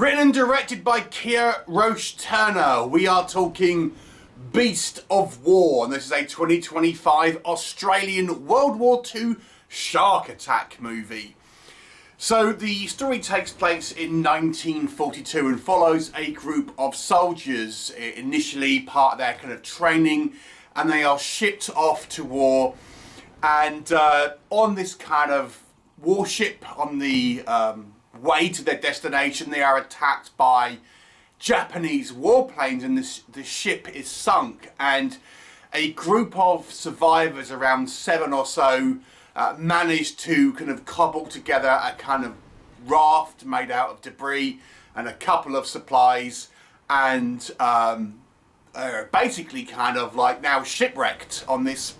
Written and directed by Roache-Turner. We are talking Beast of War, and this is a 2025 Australian World War II shark attack movie. So the story takes place in 1942 and follows a group of soldiers, initially part of their kind of training, and they are shipped off to war. And on this kind of warship, on the way to their destination, they are attacked by Japanese warplanes, and the ship is sunk, and a group of survivors, around 7 or so, managed to kind of cobble together a kind of raft made out of debris and a couple of supplies, and basically kind of like now shipwrecked on this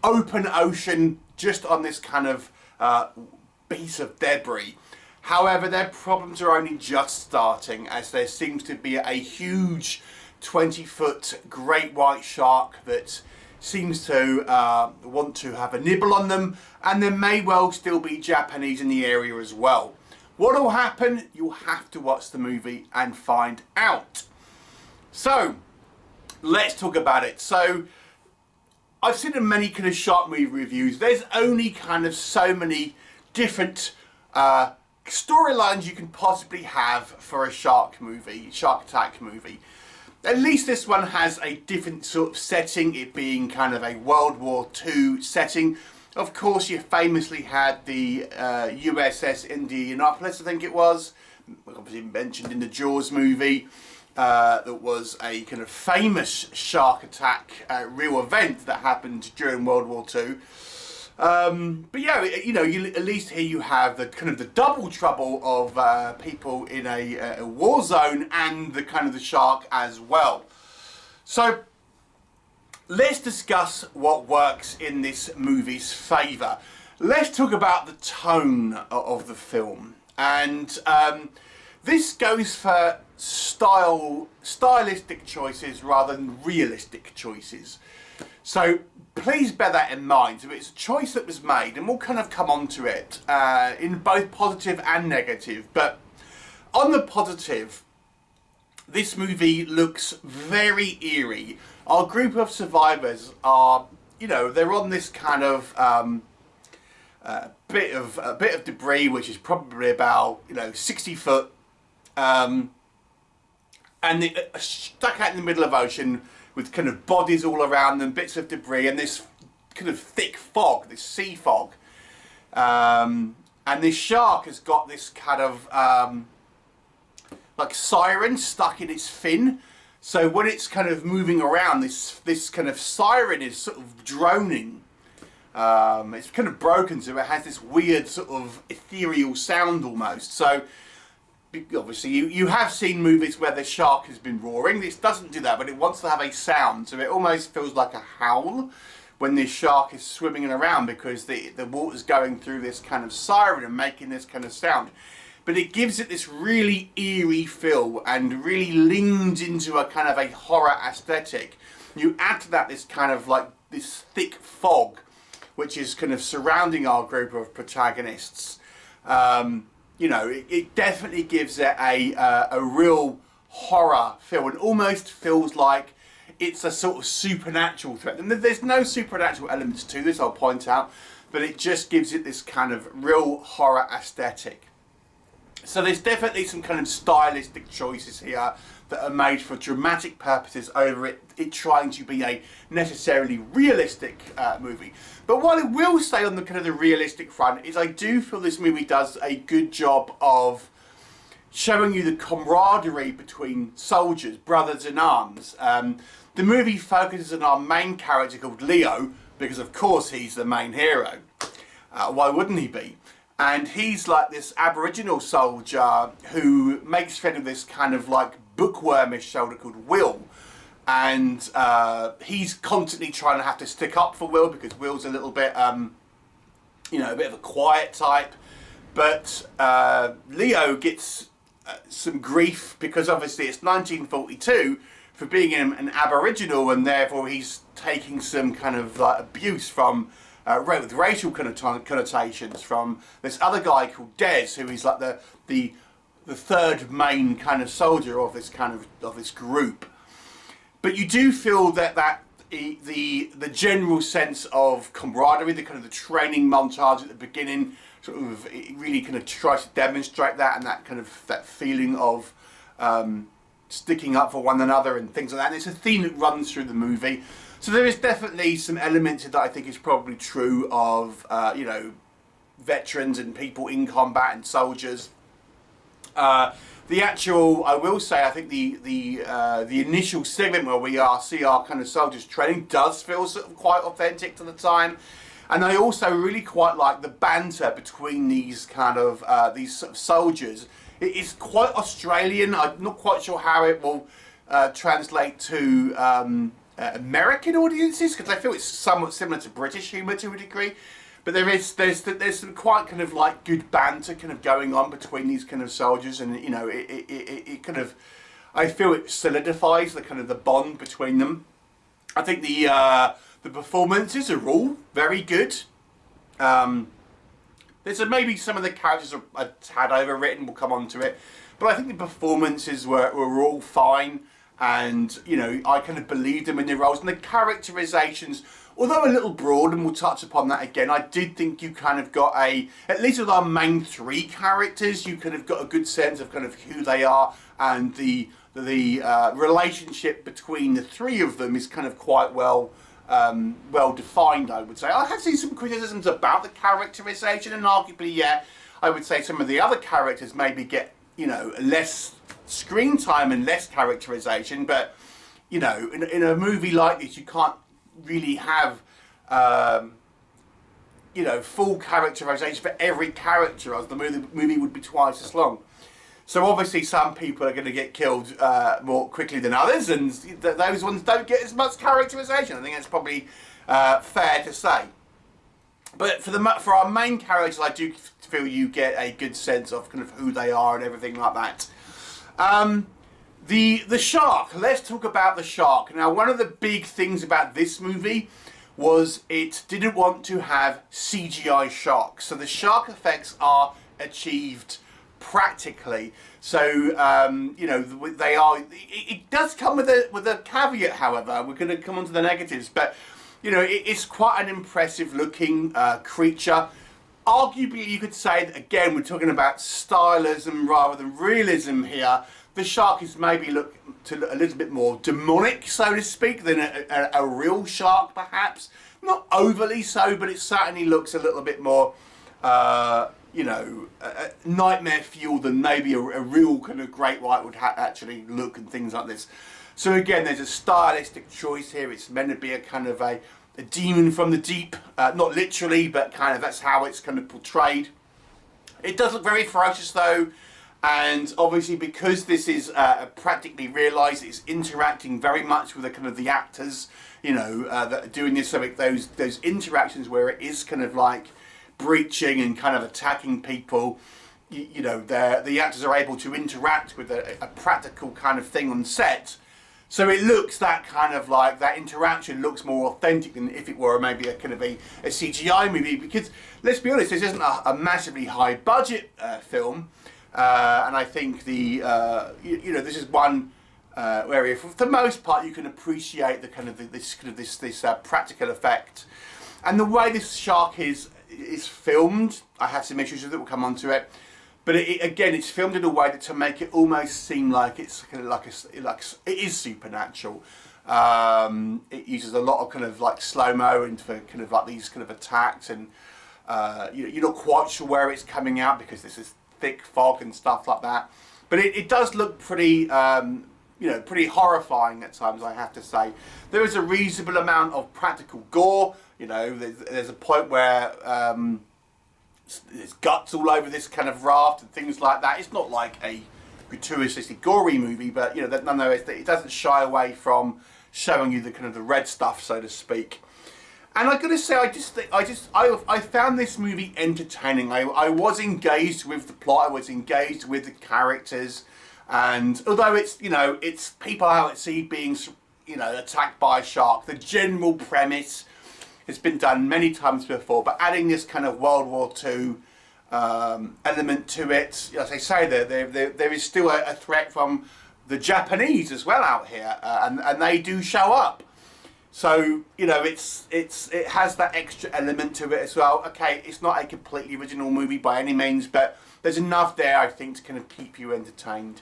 open ocean, just on this kind of piece of debris. However, their problems are only just starting, as there seems to be a huge 20-foot great white shark that seems to want to have a nibble on them, and there may well still be Japanese in the area as well. What will happen? You'll have to watch the movie and find out. So, let's talk about it. So, I've seen in many kind of shark movie reviews, there's only kind of so many different storylines you can possibly have for a shark attack movie. At least this one has a different sort of setting, it being kind of a World War II setting. Of course, you famously had the USS Indianapolis, I think it was, obviously mentioned in the Jaws movie. That was a kind of famous shark attack real event that happened during World War II. But yeah, you know, at least here you have the kind of the double trouble of people in a war zone and the kind of the shark as well. So let's discuss what works in this movie's favour. Let's talk about the tone of the film, and this goes for stylistic choices rather than realistic choices. So please bear that in mind. So it's a choice that was made, and we'll kind of come on to it in both positive and negative. But on the positive, this movie looks very eerie. Our group of survivors are, you know, they're on this kind of bit of debris, which is probably about 60 foot, and they're stuck out in the middle of ocean, with kind of bodies all around them, bits of debris, and this kind of thick fog, this sea fog. And this shark has got this kind of like siren stuck in its fin. So when it's kind of moving around, this kind of siren is sort of droning. It's kind of broken, so it has this weird sort of ethereal sound almost. So obviously, you have seen movies where the shark has been roaring. This doesn't do that, but it wants to have a sound. So it almost feels like a howl when this shark is swimming around, because the water's going through this kind of siren and making this kind of sound. But it gives it this really eerie feel and really leans into a kind of a horror aesthetic. You add to that this kind of like this thick fog, which is kind of surrounding our group of protagonists. You know, it definitely gives it a real horror feel, and almost feels like it's a sort of supernatural threat. And there's no supernatural elements to this, I'll point out, but it just gives it this kind of real horror aesthetic. So there's definitely some kind of stylistic choices here that are made for dramatic purposes over it trying to be a necessarily realistic movie. But what I will say on the kind of the realistic front is I do feel this movie does a good job of showing you the camaraderie between soldiers, brothers in arms. The movie focuses on our main character called Leo, because of course he's the main hero. Why wouldn't he be? And he's like this Aboriginal soldier who makes friends with this kind of like bookwormish soldier called Will. And he's constantly trying to have to stick up for Will, because Will's a little bit, a bit of a quiet type. But Leo gets some grief, because obviously it's 1942, for being an Aboriginal, and therefore he's taking some kind of like abuse from with racial connotations from this other guy called Des, who is like the third main kind of soldier of this this group. But you do feel that the general sense of camaraderie, the kind of the training montage at the beginning, sort of it really kind of tries to demonstrate that, and that kind of that feeling of sticking up for one another and things like that. And it's a theme that runs through the movie. So there is definitely some elements that I think is probably true of you know, veterans and people in combat and soldiers. The actual, I will say, I think the initial segment where we see our kind of soldiers training does feel sort of quite authentic to the time, and I also really quite like the banter between these kind of these sort of soldiers. It is quite Australian. I'm not quite sure how it will translate to American audiences, because I feel it's somewhat similar to British humour to a degree. But there's some quite kind of like good banter kind of going on between these kind of soldiers, and you know it kind of, I feel it solidifies the kind of the bond between them. I think the performances are all very good. There's maybe some of the characters are a tad overwritten. We'll come on to it, but I think the performances were all fine, and you know I kind of believed them in their roles, and the characterizations, although a little broad, and we'll touch upon that again, I did think you kind of got at least with our main three characters, you kind of got a good sense of kind of who they are, and the relationship between the three of them is kind of quite well defined, I would say. I have seen some criticisms about the characterization, and arguably, yeah, I would say some of the other characters maybe get, you know, less screen time and less characterization, but, you know, in a movie like this, you can't really have you know, full characterization for every character, as the movie would be twice as long. So obviously some people are going to get killed more quickly than others, and those ones don't get as much characterization. I think that's probably fair to say. But for our main characters, I do feel you get a good sense of kind of who they are and everything like that. The shark. Let's talk about the shark. Now, one of the big things about this movie was it didn't want to have CGI sharks. So the shark effects are achieved practically. So, you know, they are. It does come with a caveat, however. We're going to come on to the negatives, but you know, it's quite an impressive looking creature. Arguably, you could say that, again, we're talking about stylism rather than realism here. The shark is maybe look a little bit more demonic, so to speak, than a real shark, perhaps. Not overly so, but it certainly looks a little bit more, you know, nightmare fuel than maybe a real kind of great white would actually look, and things like this. So again, there's a stylistic choice here. It's meant to be a kind of a demon from the deep, not literally, but kind of that's how it's kind of portrayed. It does look very ferocious though. And obviously, because this is practically realised, it's interacting very much with the kind of the actors, you know, that are doing this. So those interactions where it is kind of like breaching and kind of attacking people, you know, the actors are able to interact with a practical kind of thing on set. So it looks that kind of like that interaction looks more authentic than if it were maybe a kind of a CGI movie. Because let's be honest, this isn't a massively high budget film. And I think you know, this is one area for the most part you can appreciate the kind of this practical effect, and the way this shark is filmed. I have some issues with it. We'll come on to it, but again, it's filmed in a way that to make it almost seem like it's kind of like it is supernatural. It uses a lot of kind of like slow-mo and for kind of like these kind of attacks, and you're not quite sure where it's coming out because this is thick fog and stuff like that, but it does look pretty you know, pretty horrifying at times, I have to say. There is a reasonable amount of practical gore. You know, there's a point where there's guts all over this kind of raft and things like that. It's not like a gratuitously gory movie, but you know, nonetheless, it doesn't shy away from showing you the kind of the red stuff, so to speak. And I gotta say, I found this movie entertaining. I was engaged with the plot. I was engaged with the characters, and although it's, you know, it's people out at sea being, you know, attacked by a shark, the general premise has been done many times before. But adding this kind of World War II element to it. As I say, there is still a threat from the Japanese as well out here, and they do show up. So you know, it has that extra element to it as well. Okay, it's not a completely original movie by any means, but there's enough there, I think, to kind of keep you entertained.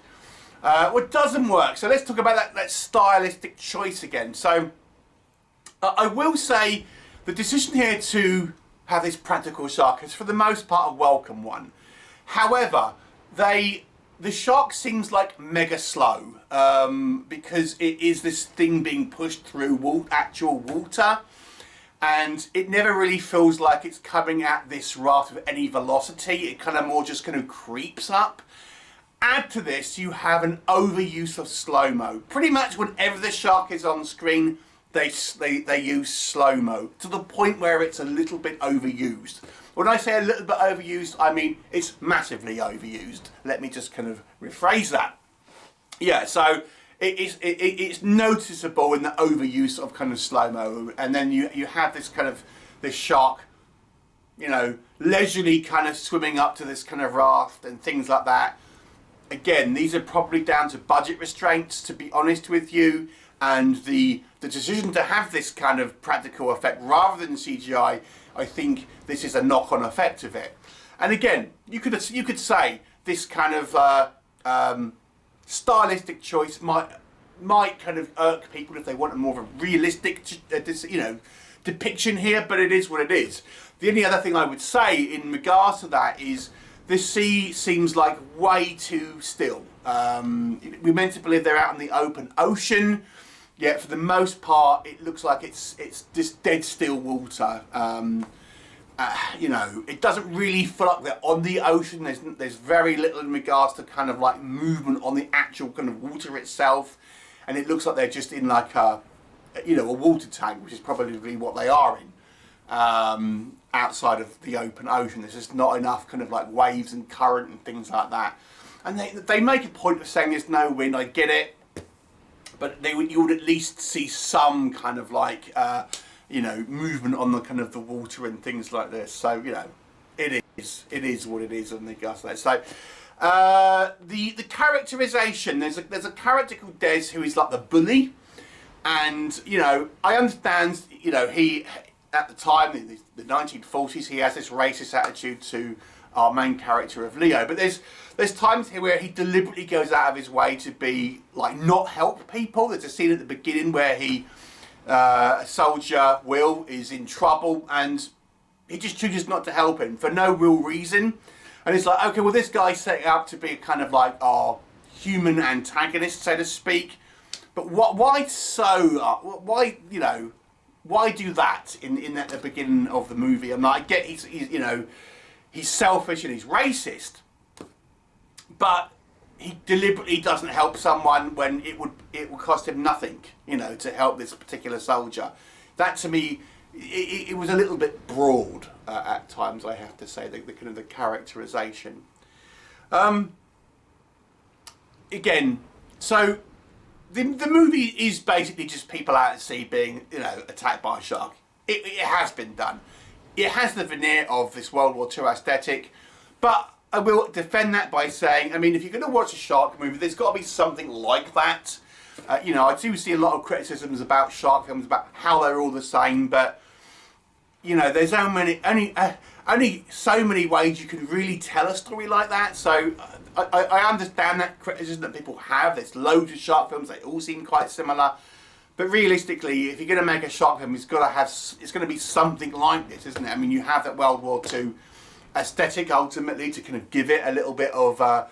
What doesn't work? So let's talk about that stylistic choice again. So I will say the decision here to have this practical shark is for the most part a welcome one. However, the shark seems like mega slow because it is this thing being pushed through actual water, and it never really feels like it's coming at this raft with any velocity. It kind of more just kind of creeps up. Add to this, you have an overuse of slow-mo. Pretty much whenever the shark is on screen, they use slow-mo to the point where it's a little bit overused. When I say a little bit overused, I mean it's massively overused. Let me just kind of rephrase that. Yeah, so it's noticeable in the overuse of kind of slow-mo, and then you have this shark, you know, leisurely kind of swimming up to this kind of raft and things like that. Again, these are probably down to budget restraints, to be honest with you, and the decision to have this kind of practical effect rather than CGI, I think this is a knock-on effect of it. And again, you could say this kind of stylistic choice might kind of irk people if they want a more of a realistic, depiction here, but it is what it is. The only other thing I would say in regards to that is the sea seems like way too still. We're meant to believe they're out in the open ocean, yet for the most part it looks like it's just dead still water. You know, it doesn't really feel like they're on the ocean. There's very little in regards to kind of like movement on the actual kind of water itself, and it looks like they're just in like a water tank, which is probably what they are in. Outside of the open ocean, there's just not enough kind of like waves and current and things like that. And they make a point of saying there's no wind. I get it, but you would at least see some kind of like movement on the kind of the water and things like this. So you know, it is what it is on the gas there. So the characterization, there's a character called Des who is like the bully, and you know, I understand, you know, he at the time in the 1940s he has this racist attitude to our main character of Leo, but there's times here where he deliberately goes out of his way to be like not help people. There's a scene at the beginning where a soldier, Will, is in trouble and he just chooses not to help him for no real reason, and it's like, okay, well, this guy's setting up to be kind of like our human antagonist, so to speak, but why do that in at the beginning of the movie? And I get he's selfish and he's racist, but he deliberately doesn't help someone when it would cost him nothing, you know, to help this particular soldier. That to me, it was a little bit broad at times, I have to say, the kind of the characterization. Again, so the movie is basically just people out at sea being, you know, attacked by a shark. It has been done. It has the veneer of this World War II aesthetic, but I will defend that by saying, I mean, if you're going to watch a shark movie, there's got to be something like that. You know, I do see a lot of criticisms about shark films, about how they're all the same, but you know, there's only so many ways you can really tell a story like that. So I understand that criticism that people have. There's loads of shark films; they all seem quite similar. But realistically, if you're going to make a shark film, it's going to be something like this, isn't it? I mean, you have that World War II aesthetic ultimately to kind of give it a little bit of a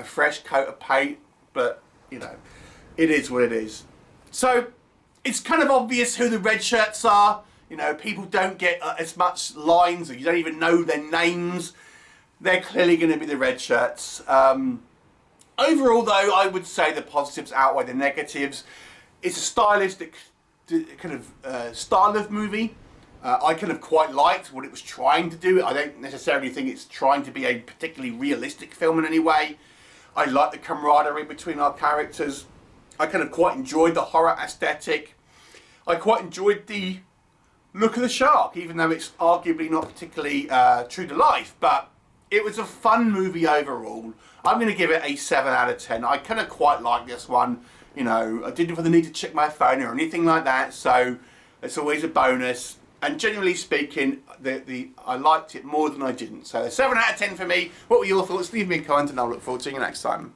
fresh coat of paint. But you know, it is what it is. So it's kind of obvious who the red shirts are. You know, people don't get as much lines, or you don't even know their names. They're clearly going to be the red shirts. Overall, though, I would say the positives outweigh the negatives. It's a stylistic kind of style of movie. I kind of quite liked what it was trying to do. I don't necessarily think it's trying to be a particularly realistic film in any way. I like the camaraderie between our characters. I kind of quite enjoyed the horror aesthetic. I quite enjoyed the look of the shark, even though it's arguably not particularly true to life. But it was a fun movie overall. I'm going to give it a 7 out of 10. I kind of quite like this one. You know, I didn't feel the need to check my phone or anything like that, so it's always a bonus. And generally speaking, I liked it more than I didn't. So a 7 out of 10 for me. What were your thoughts? Leave me a comment and I'll look forward to seeing you next time.